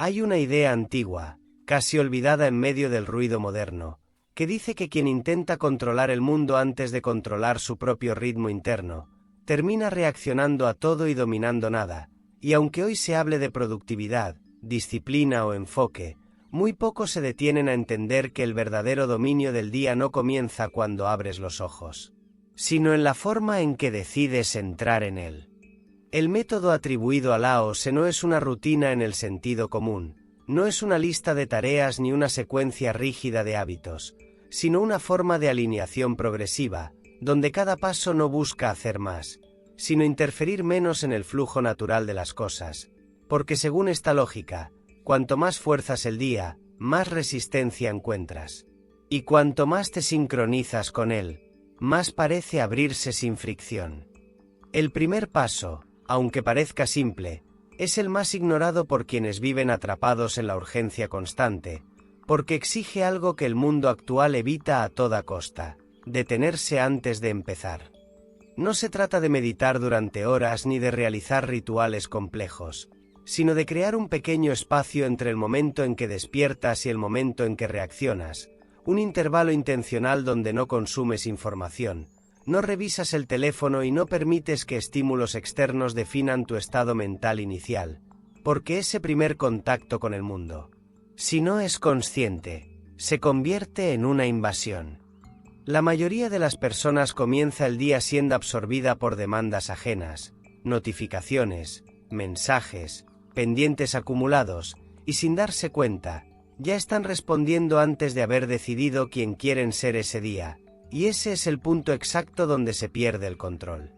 Hay una idea antigua, casi olvidada en medio del ruido moderno, que dice que quien intenta controlar el mundo antes de controlar su propio ritmo interno, termina reaccionando a todo y dominando nada, y aunque hoy se hable de productividad, disciplina o enfoque, muy pocos se detienen a entender que el verdadero dominio del día no comienza cuando abres los ojos, sino en la forma en que decides entrar en él. El método atribuido a Lao Tse no es una rutina en el sentido común, no es una lista de tareas ni una secuencia rígida de hábitos, sino una forma de alineación progresiva, donde cada paso no busca hacer más, sino interferir menos en el flujo natural de las cosas, porque según esta lógica, cuanto más fuerzas el día, más resistencia encuentras, y cuanto más te sincronizas con él, más parece abrirse sin fricción. El primer paso, aunque parezca simple, es el más ignorado por quienes viven atrapados en la urgencia constante, porque exige algo que el mundo actual evita a toda costa: detenerse antes de empezar. No se trata de meditar durante horas ni de realizar rituales complejos, sino de crear un pequeño espacio entre el momento en que despiertas y el momento en que reaccionas, un intervalo intencional donde no consumes información, no revisas el teléfono y no permites que estímulos externos definan tu estado mental inicial, porque ese primer contacto con el mundo, si no es consciente, se convierte en una invasión. La mayoría de las personas comienza el día siendo absorbida por demandas ajenas, notificaciones, mensajes, pendientes acumulados, y sin darse cuenta, ya están respondiendo antes de haber decidido quién quieren ser ese día, y ese es el punto exacto donde se pierde el control.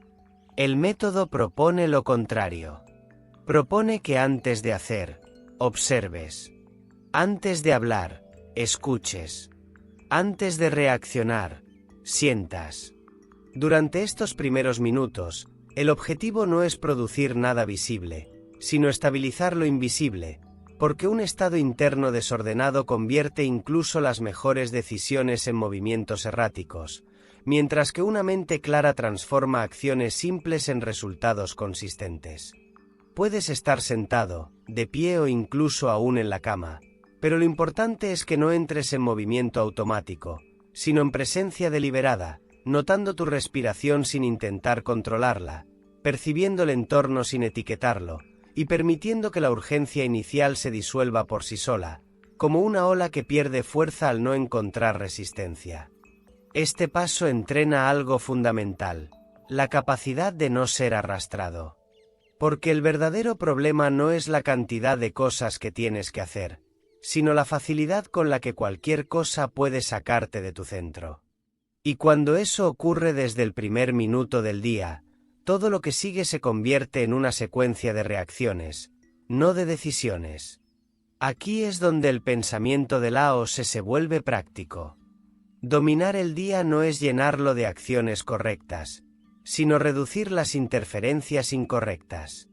El método propone lo contrario. Propone que antes de hacer, observes. Antes de hablar, escuches. Antes de reaccionar, sientas. Durante estos primeros minutos, el objetivo no es producir nada visible, sino estabilizar lo invisible, porque un estado interno desordenado convierte incluso las mejores decisiones en movimientos erráticos, mientras que una mente clara transforma acciones simples en resultados consistentes. Puedes estar sentado, de pie o incluso aún en la cama, pero lo importante es que no entres en movimiento automático, sino en presencia deliberada, notando tu respiración sin intentar controlarla, percibiendo el entorno sin etiquetarlo, y permitiendo que la urgencia inicial se disuelva por sí sola, como una ola que pierde fuerza al no encontrar resistencia. Este paso entrena algo fundamental: la capacidad de no ser arrastrado. Porque el verdadero problema no es la cantidad de cosas que tienes que hacer, sino la facilidad con la que cualquier cosa puede sacarte de tu centro. Y cuando eso ocurre desde el primer minuto del día, todo lo que sigue se convierte en una secuencia de reacciones, no de decisiones. Aquí es donde el pensamiento de Lao Tse se vuelve práctico. Dominar el día no es llenarlo de acciones correctas, sino reducir las interferencias incorrectas.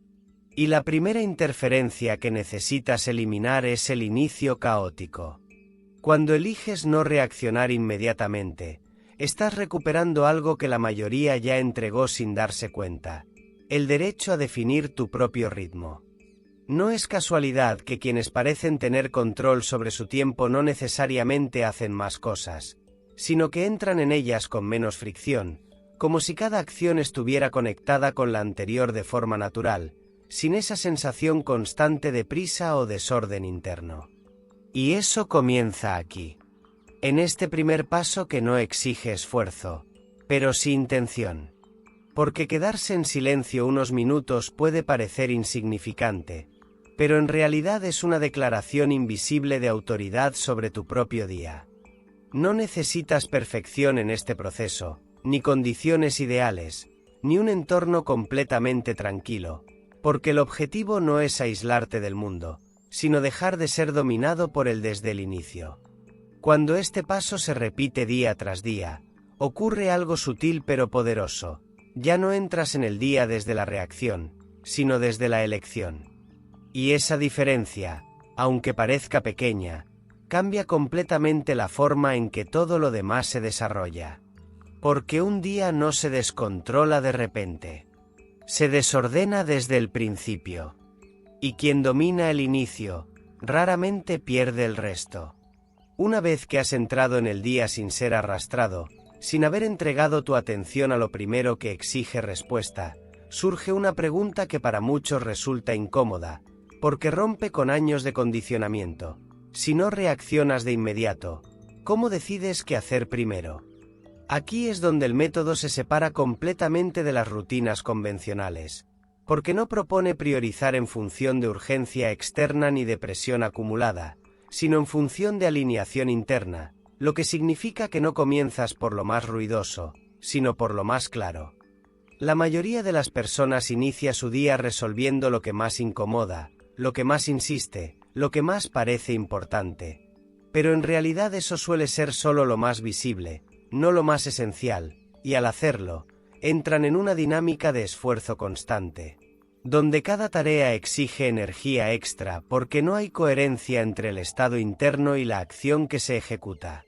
Y la primera interferencia que necesitas eliminar es el inicio caótico. Cuando eliges no reaccionar inmediatamente, estás recuperando algo que la mayoría ya entregó sin darse cuenta: el derecho a definir tu propio ritmo. No es casualidad que quienes parecen tener control sobre su tiempo no necesariamente hacen más cosas, sino que entran en ellas con menos fricción, como si cada acción estuviera conectada con la anterior de forma natural, sin esa sensación constante de prisa o desorden interno. Y eso comienza aquí, en este primer paso que no exige esfuerzo, pero sí intención. Porque quedarse en silencio unos minutos puede parecer insignificante, pero en realidad es una declaración invisible de autoridad sobre tu propio día. No necesitas perfección en este proceso, ni condiciones ideales, ni un entorno completamente tranquilo, porque el objetivo no es aislarte del mundo, sino dejar de ser dominado por él desde el inicio. Cuando este paso se repite día tras día, ocurre algo sutil pero poderoso: ya no entras en el día desde la reacción, sino desde la elección. Y esa diferencia, aunque parezca pequeña, cambia completamente la forma en que todo lo demás se desarrolla. Porque un día no se descontrola de repente. Se desordena desde el principio. Y quien domina el inicio, raramente pierde el resto. Una vez que has entrado en el día sin ser arrastrado, sin haber entregado tu atención a lo primero que exige respuesta, surge una pregunta que para muchos resulta incómoda, porque rompe con años de condicionamiento. Si no reaccionas de inmediato, ¿cómo decides qué hacer primero? Aquí es donde el método se separa completamente de las rutinas convencionales, porque no propone priorizar en función de urgencia externa ni de presión acumulada, sino en función de alineación interna, lo que significa que no comienzas por lo más ruidoso, sino por lo más claro. La mayoría de las personas inicia su día resolviendo lo que más incomoda, lo que más insiste, lo que más parece importante. Pero en realidad eso suele ser solo lo más visible, no lo más esencial, y al hacerlo, entran en una dinámica de esfuerzo constante, donde cada tarea exige energía extra porque no hay coherencia entre el estado interno y la acción que se ejecuta.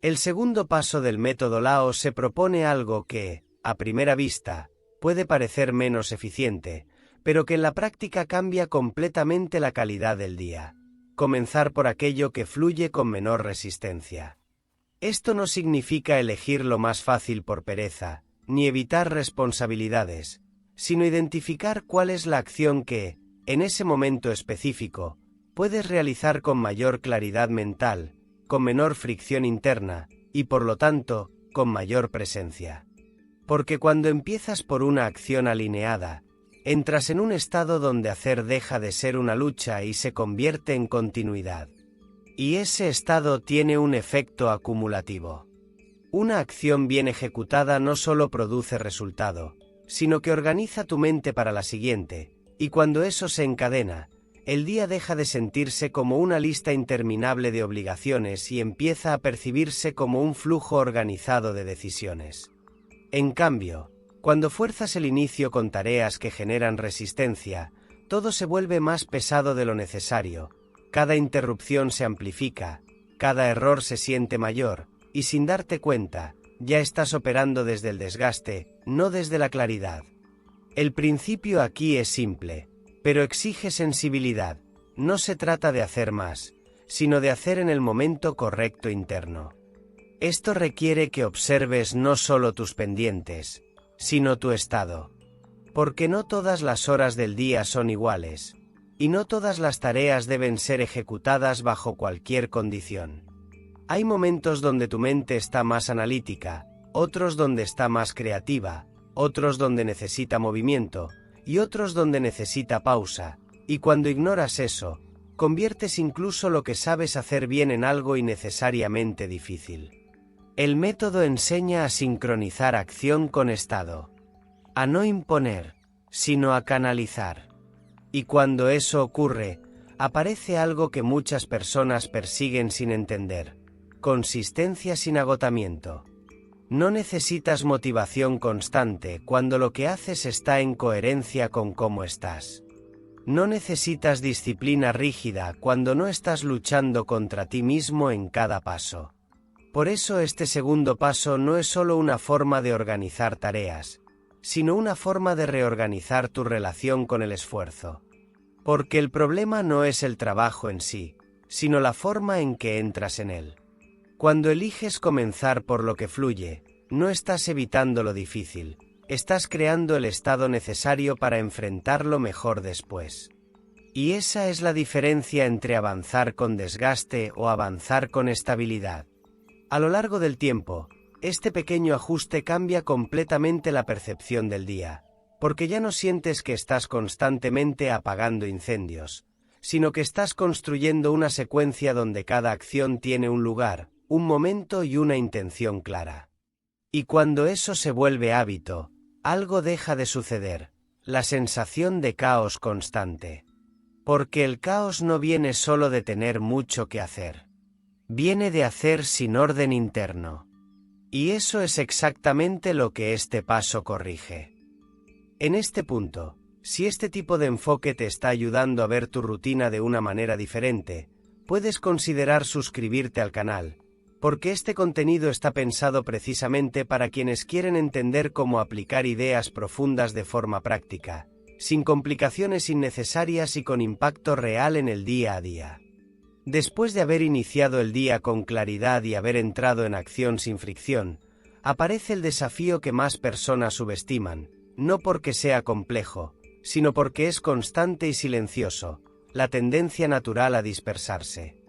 El segundo paso del método Lao se propone algo que, a primera vista, puede parecer menos eficiente, pero que en la práctica cambia completamente la calidad del día. Comenzar por aquello que fluye con menor resistencia. Esto no significa elegir lo más fácil por pereza, ni evitar responsabilidades, sino identificar cuál es la acción que, en ese momento específico, puedes realizar con mayor claridad mental, con menor fricción interna, y por lo tanto, con mayor presencia. Porque cuando empiezas por una acción alineada, entras en un estado donde hacer deja de ser una lucha y se convierte en continuidad. Y ese estado tiene un efecto acumulativo. Una acción bien ejecutada no solo produce resultado, sino que organiza tu mente para la siguiente, y cuando eso se encadena, el día deja de sentirse como una lista interminable de obligaciones y empieza a percibirse como un flujo organizado de decisiones. En cambio, cuando fuerzas el inicio con tareas que generan resistencia, todo se vuelve más pesado de lo necesario, cada interrupción se amplifica, cada error se siente mayor, y sin darte cuenta, ya estás operando desde el desgaste, no desde la claridad. El principio aquí es simple, pero exige sensibilidad. No se trata de hacer más, sino de hacer en el momento correcto interno. Esto requiere que observes no solo tus pendientes, sino tu estado. Porque no todas las horas del día son iguales, y no todas las tareas deben ser ejecutadas bajo cualquier condición. Hay momentos donde tu mente está más analítica, otros donde está más creativa, otros donde necesita movimiento, y otros donde necesita pausa, y cuando ignoras eso, conviertes incluso lo que sabes hacer bien en algo innecesariamente difícil. El método enseña a sincronizar acción con estado, a no imponer, sino a canalizar. Y cuando eso ocurre, aparece algo que muchas personas persiguen sin entender: consistencia sin agotamiento. No necesitas motivación constante cuando lo que haces está en coherencia con cómo estás. No necesitas disciplina rígida cuando no estás luchando contra ti mismo en cada paso. Por eso este segundo paso no es solo una forma de organizar tareas, sino una forma de reorganizar tu relación con el esfuerzo. Porque el problema no es el trabajo en sí, sino la forma en que entras en él. Cuando eliges comenzar por lo que fluye, no estás evitando lo difícil, estás creando el estado necesario para enfrentarlo mejor después. Y esa es la diferencia entre avanzar con desgaste o avanzar con estabilidad. A lo largo del tiempo, este pequeño ajuste cambia completamente la percepción del día, porque ya no sientes que estás constantemente apagando incendios, sino que estás construyendo una secuencia donde cada acción tiene un lugar, un momento y una intención clara. Y cuando eso se vuelve hábito, algo deja de suceder, la sensación de caos constante. Porque el caos no viene solo de tener mucho que hacer. Viene de hacer sin orden interno. Y eso es exactamente lo que este paso corrige. En este punto, si este tipo de enfoque te está ayudando a ver tu rutina de una manera diferente, puedes considerar suscribirte al canal, porque este contenido está pensado precisamente para quienes quieren entender cómo aplicar ideas profundas de forma práctica, sin complicaciones innecesarias y con impacto real en el día a día. Después de haber iniciado el día con claridad y haber entrado en acción sin fricción, aparece el desafío que más personas subestiman, no porque sea complejo, sino porque es constante y silencioso, la tendencia natural a dispersarse.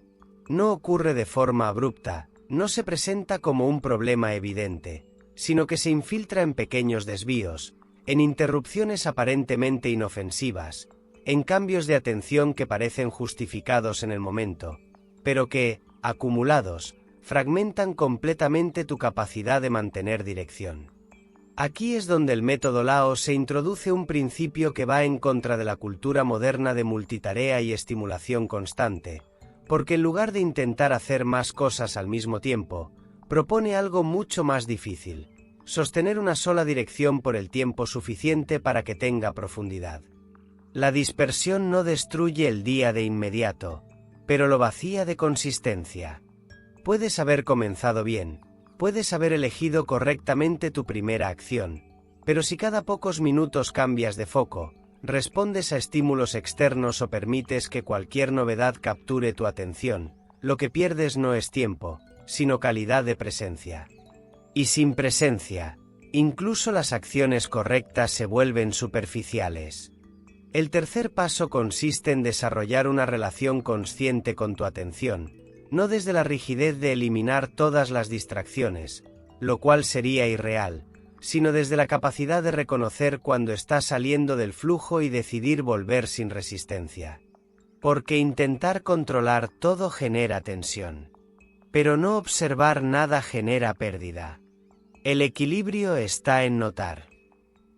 No ocurre de forma abrupta, no se presenta como un problema evidente, sino que se infiltra en pequeños desvíos, en interrupciones aparentemente inofensivas, en cambios de atención que parecen justificados en el momento, pero que, acumulados, fragmentan completamente tu capacidad de mantener dirección. Aquí es donde el método Lao se introduce un principio que va en contra de la cultura moderna de multitarea y estimulación constante, porque en lugar de intentar hacer más cosas al mismo tiempo, propone algo mucho más difícil: sostener una sola dirección por el tiempo suficiente para que tenga profundidad. La dispersión no destruye el día de inmediato, pero lo vacía de consistencia. Puedes haber comenzado bien, puedes haber elegido correctamente tu primera acción, pero si cada pocos minutos cambias de foco, respondes a estímulos externos o permites que cualquier novedad capture tu atención, lo que pierdes no es tiempo, sino calidad de presencia. Y sin presencia, incluso las acciones correctas se vuelven superficiales. El tercer paso consiste en desarrollar una relación consciente con tu atención, no desde la rigidez de eliminar todas las distracciones, lo cual sería irreal, sino desde la capacidad de reconocer cuando estás saliendo del flujo y decidir volver sin resistencia. Porque intentar controlar todo genera tensión. Pero no observar nada genera pérdida. El equilibrio está en notar,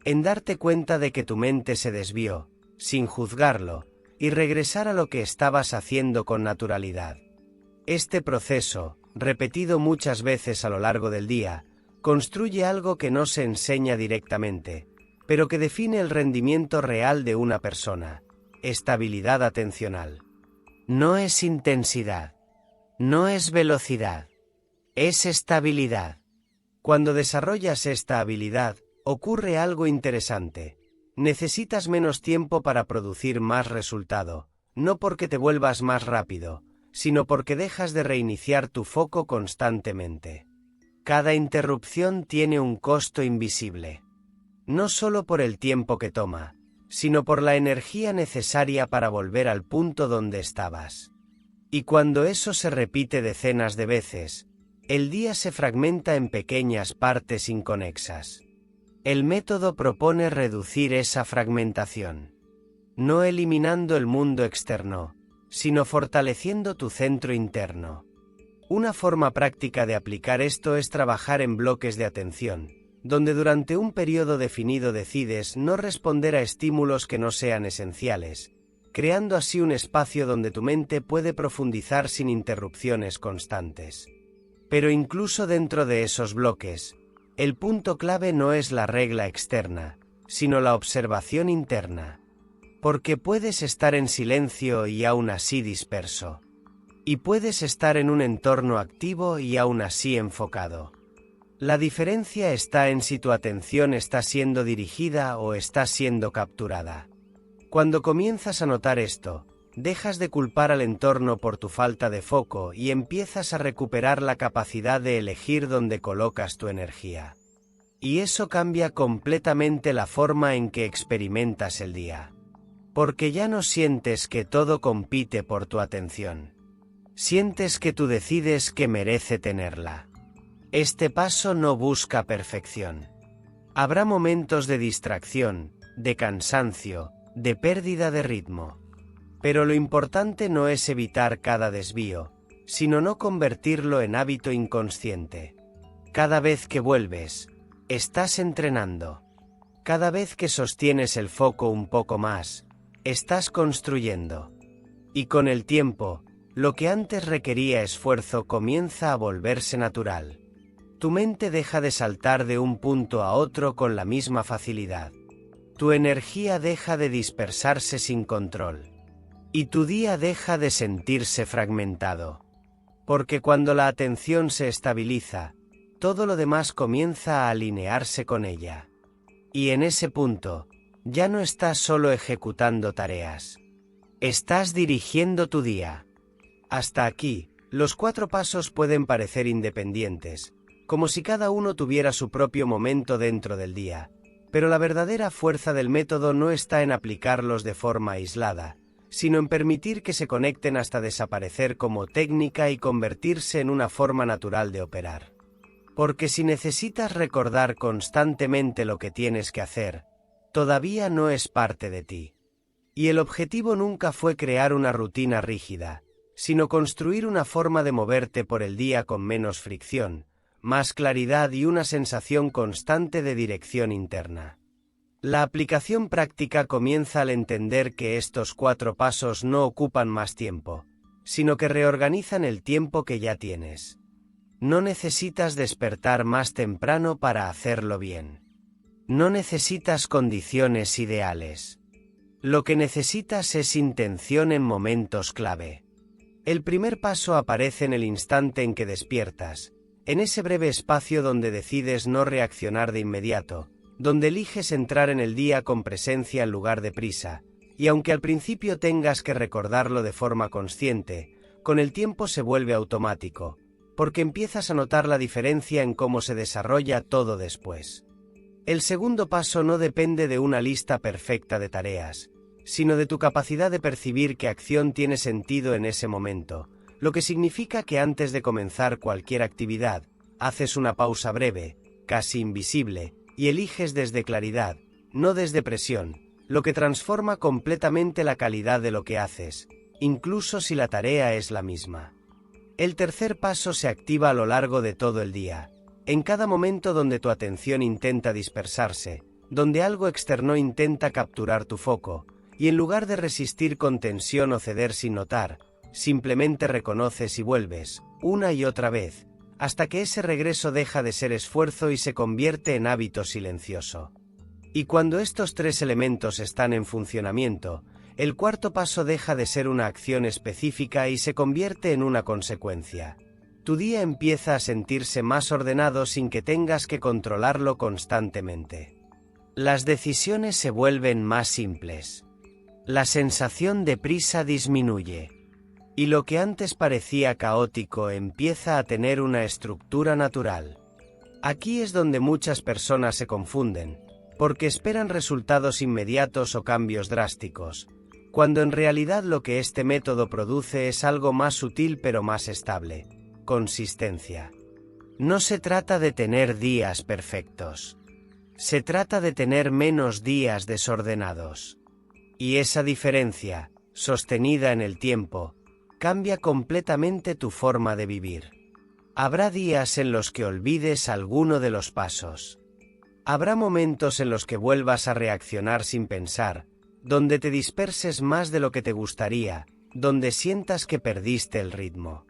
en darte cuenta de que tu mente se desvió, sin juzgarlo, y regresar a lo que estabas haciendo con naturalidad. Este proceso, repetido muchas veces a lo largo del día, construye algo que no se enseña directamente, pero que define el rendimiento real de una persona: estabilidad atencional. No es intensidad, no es velocidad, es estabilidad. Cuando desarrollas esta habilidad, ocurre algo interesante. Necesitas menos tiempo para producir más resultado, no porque te vuelvas más rápido, sino porque dejas de reiniciar tu foco constantemente. Cada interrupción tiene un costo invisible. No solo por el tiempo que toma, sino por la energía necesaria para volver al punto donde estabas. Y cuando eso se repite decenas de veces, el día se fragmenta en pequeñas partes inconexas. El método propone reducir esa fragmentación, no eliminando el mundo externo, sino fortaleciendo tu centro interno. Una forma práctica de aplicar esto es trabajar en bloques de atención, donde durante un periodo definido decides no responder a estímulos que no sean esenciales, creando así un espacio donde tu mente puede profundizar sin interrupciones constantes. Pero incluso dentro de esos bloques, el punto clave no es la regla externa, sino la observación interna. Porque puedes estar en silencio y aún así disperso. Y puedes estar en un entorno activo y aún así enfocado. La diferencia está en si tu atención está siendo dirigida o está siendo capturada. Cuando comienzas a notar esto, dejas de culpar al entorno por tu falta de foco y empiezas a recuperar la capacidad de elegir dónde colocas tu energía. Y eso cambia completamente la forma en que experimentas el día. Porque ya no sientes que todo compite por tu atención. Sientes que tú decides que merece tenerla. Este paso no busca perfección. Habrá momentos de distracción, de cansancio, de pérdida de ritmo. Pero lo importante no es evitar cada desvío, sino no convertirlo en hábito inconsciente. Cada vez que vuelves, estás entrenando. Cada vez que sostienes el foco un poco más, estás construyendo. Y con el tiempo, lo que antes requería esfuerzo comienza a volverse natural. Tu mente deja de saltar de un punto a otro con la misma facilidad. Tu energía deja de dispersarse sin control. Y tu día deja de sentirse fragmentado. Porque cuando la atención se estabiliza, todo lo demás comienza a alinearse con ella. Y en ese punto, Ya no estás solo ejecutando tareas. Estás dirigiendo tu día. Hasta aquí, los 4 pasos pueden parecer independientes, como si cada uno tuviera su propio momento dentro del día, pero la verdadera fuerza del método no está en aplicarlos de forma aislada, sino en permitir que se conecten hasta desaparecer como técnica y convertirse en una forma natural de operar. Porque si necesitas recordar constantemente lo que tienes que hacer, todavía no es parte de ti. Y el objetivo nunca fue crear una rutina rígida, sino construir una forma de moverte por el día con menos fricción, más claridad y una sensación constante de dirección interna. La aplicación práctica comienza al entender que estos 4 pasos no ocupan más tiempo, sino que reorganizan el tiempo que ya tienes. No necesitas despertar más temprano para hacerlo bien. No necesitas condiciones ideales. Lo que necesitas es intención en momentos clave. El primer paso aparece en el instante en que despiertas, en ese breve espacio donde decides no reaccionar de inmediato, donde eliges entrar en el día con presencia en lugar de prisa, y aunque al principio tengas que recordarlo de forma consciente, con el tiempo se vuelve automático, porque empiezas a notar la diferencia en cómo se desarrolla todo después. El segundo paso no depende de una lista perfecta de tareas, sino de tu capacidad de percibir qué acción tiene sentido en ese momento, lo que significa que antes de comenzar cualquier actividad, haces una pausa breve, casi invisible, y eliges desde claridad, no desde presión, lo que transforma completamente la calidad de lo que haces, incluso si la tarea es la misma. El tercer paso se activa a lo largo de todo el día, en cada momento donde tu atención intenta dispersarse, donde algo externo intenta capturar tu foco, y en lugar de resistir con tensión o ceder sin notar, simplemente reconoces y vuelves, una y otra vez, hasta que ese regreso deja de ser esfuerzo y se convierte en hábito silencioso. Y cuando estos 3 elementos están en funcionamiento, el cuarto paso deja de ser una acción específica y se convierte en una consecuencia. Tu día empieza a sentirse más ordenado sin que tengas que controlarlo constantemente. Las decisiones se vuelven más simples. La sensación de prisa disminuye. Y lo que antes parecía caótico empieza a tener una estructura natural. Aquí es donde muchas personas se confunden, porque esperan resultados inmediatos o cambios drásticos, cuando en realidad lo que este método produce es algo más sutil pero más estable: consistencia. No se trata de tener días perfectos. Se trata de tener menos días desordenados. Y esa diferencia, sostenida en el tiempo, cambia completamente tu forma de vivir. Habrá días en los que olvides alguno de los pasos. Habrá momentos en los que vuelvas a reaccionar sin pensar, donde te disperses más de lo que te gustaría, donde sientas que perdiste el ritmo.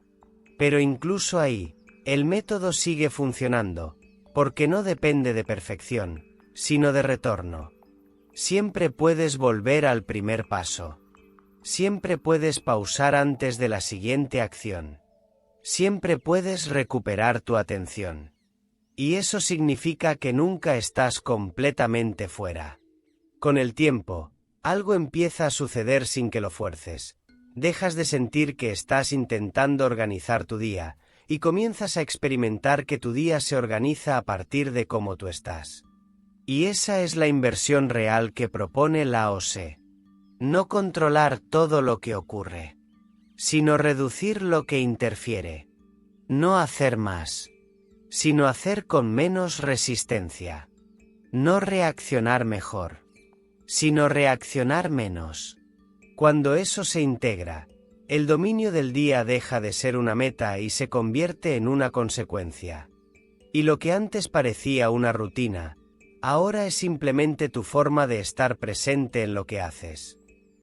Pero incluso ahí, el método sigue funcionando, porque no depende de perfección, sino de retorno. Siempre puedes volver al primer paso. Siempre puedes pausar antes de la siguiente acción. Siempre puedes recuperar tu atención. Y eso significa que nunca estás completamente fuera. Con el tiempo, algo empieza a suceder sin que lo fuerces. Dejas de sentir que estás intentando organizar tu día, y comienzas a experimentar que tu día se organiza a partir de cómo tú estás. Y esa es la inversión real que propone Lao Tse. No controlar todo lo que ocurre, sino reducir lo que interfiere. No hacer más, sino hacer con menos resistencia. No reaccionar mejor, sino reaccionar menos. Cuando eso se integra, el dominio del día deja de ser una meta y se convierte en una consecuencia. Y lo que antes parecía una rutina, ahora es simplemente tu forma de estar presente en lo que haces.